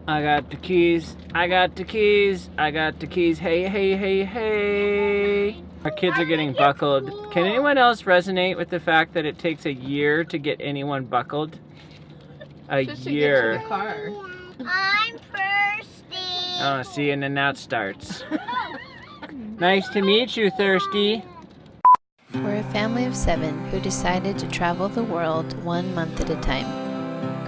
I got the keys, I got the keys, I got the keys, hey, hey, hey, hey. Our kids are getting buckled. Can anyone else resonate with the fact that it takes a year to get anyone buckled? A year. To get to the car. I'm thirsty. Oh, see, and then that starts. Nice to meet you, Thirsty. We're a family of 7 who decided to travel the world 1 month at a time.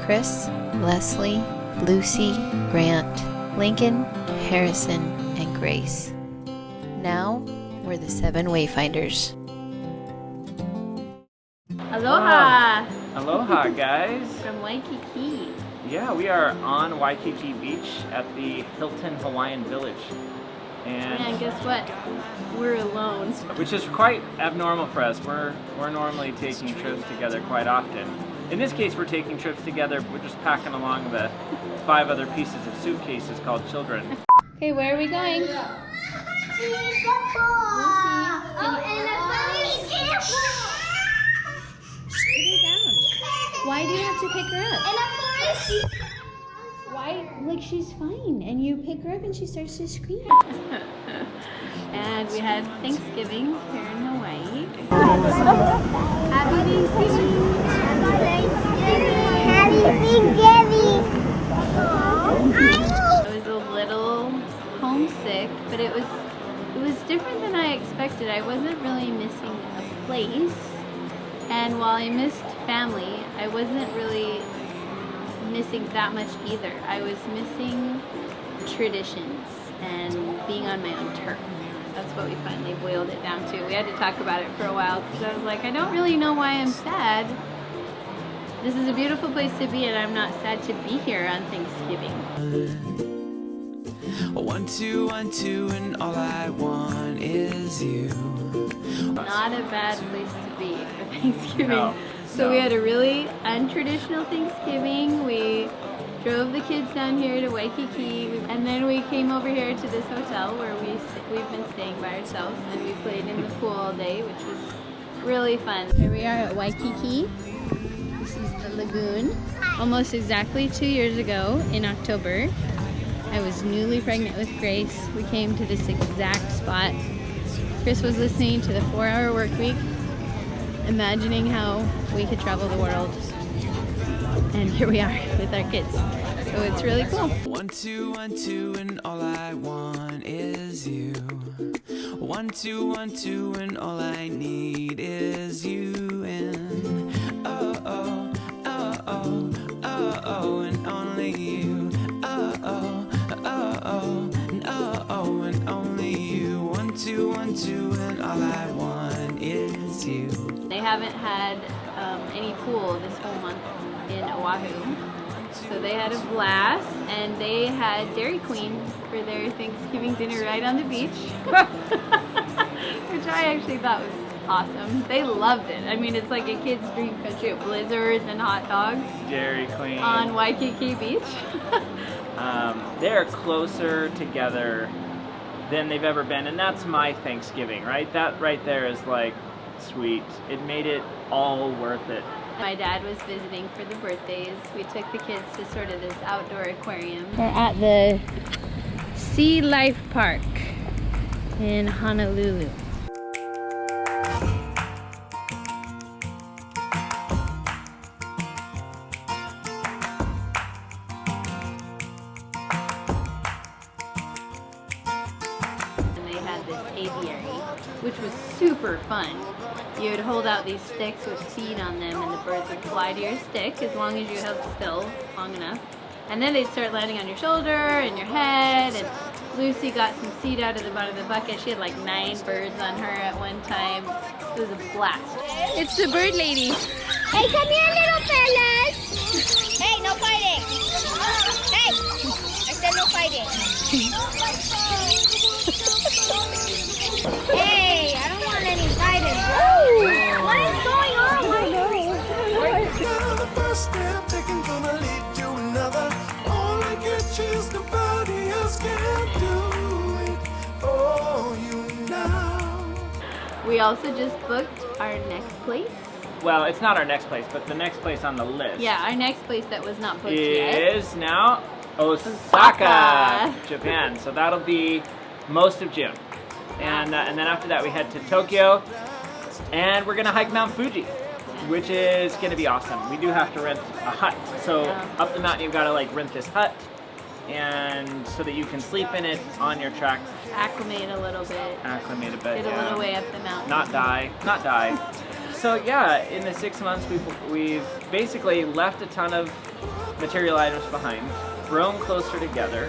Chris, Leslie, Lucy, Grant, Lincoln, Harrison, and Grace. Now, we're the 7 wayfinders. Aloha! Aloha, guys. From Waikiki. Yeah, we are on Waikiki Beach at the Hilton Hawaiian Village. And guess what? We're alone. Which is quite abnormal for us. We're normally taking trips together quite often. In this case, we're taking trips together. We're just packing along the 5 other pieces of suitcases called children. Okay, where are we going? Lucy, put her down. Why do you have to pick her up? Why? Like, she's fine, and you pick her up and she starts to scream. And we had Thanksgiving here in Hawaii. Happy Thanksgiving! Happy Thanksgiving! I was a little homesick, but it was different than I expected. I wasn't really missing a place, and while I missed family, I wasn't really missing that much either. I was missing traditions and being on my own turf. That's what we finally boiled it down to. We had to talk about it for a while because I was like, I don't really know why I'm sad. This is a beautiful place to be, and I'm not sad to be here on Thanksgiving. 1, 2, 1, 2, and all I want is you. Not a bad place to be for Thanksgiving. No. So we had a really untraditional Thanksgiving. We drove the kids down here to Waikiki, and then we came over here to this hotel where we've been staying by ourselves, and we played in the pool all day, which was really fun. Here we are at Waikiki. This is the lagoon. Almost exactly 2 years ago in October, I was newly pregnant with Grace. We came to this exact spot. Chris was listening to the 4-hour work week, imagining how we could travel the world. And here we are with our kids. So it's really cool. 1, 2, 1, 2, and all I want is you. 1, 2, 1, 2, and all I need is you. And oh, oh, oh, oh, oh, oh, and only you. Oh, oh, oh, oh, and oh, oh, and only you. 1, 2, 1, 2, and all I want is you. They haven't had any pool this whole month in Oahu. So they had a blast, and they had Dairy Queen for their Thanksgiving dinner right on the beach. Which I actually thought was awesome. They loved it. I mean, it's like a kid's dream come true. Blizzards and hot dogs. Dairy Queen. On Waikiki Beach. They're closer together than they've ever been, and that's my Thanksgiving, right? That right there is like sweet. It made it all worth it. My dad was visiting for the birthdays. We took the kids to sort of this outdoor aquarium. We're at the Sea Life Park in Honolulu. And they had this aviary, which was super fun. You would hold out these sticks with seed on them, and the birds would fly to your stick as long as you held still long enough. And then they'd start landing on your shoulder and your head, and Lucy got some seed out of the bottom of the bucket. She had like 9 birds on her at one time. It was a blast. It's the bird lady. Hey, come here, little fellas. Hey, no fighting. Hey, I said no fighting. Hey, I don't want any fighting. What is going on? The first step taken gonna lead to another. All I get is nobody else can do it for you now. We also just booked our next place. Well, it's not our next place, but the next place on the list Yeah, our next place that was not booked yet. is now Osaka, Japan. So that'll be most of June. And then after that we head to Tokyo, and we're gonna hike Mount Fuji, which is gonna be awesome. We do have to rent a hut. So up the mountain you've gotta like rent this hut, and so that you can sleep in it on your track. Acclimate a little bit. Acclimate a bit. Get a little way up the mountain. Not die. So yeah, in the 6 months we've basically left a ton of material items behind, grown closer together,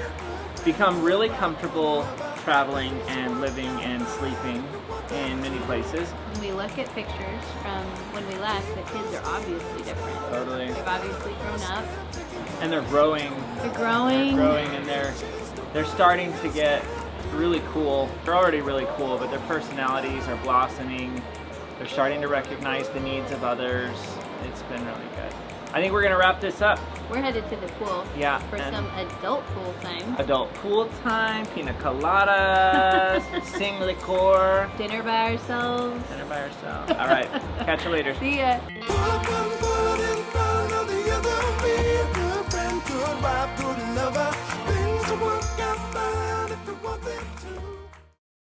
become really comfortable traveling and living and sleeping in many places. When we look at pictures from when we left, the kids are obviously different. Totally. They've obviously grown up. And they're growing. They're growing. And they're starting to get really cool. They're already really cool, but their personalities are blossoming. They're starting to recognize the needs of others. It's been really good. I think we're gonna wrap this up. We're headed to the pool. Yeah. For some adult pool time. Adult pool time, pina coladas, sing liqueur. Dinner by ourselves. All right, catch you later. See ya. One foot in front of the other, be a good friend, good wife, good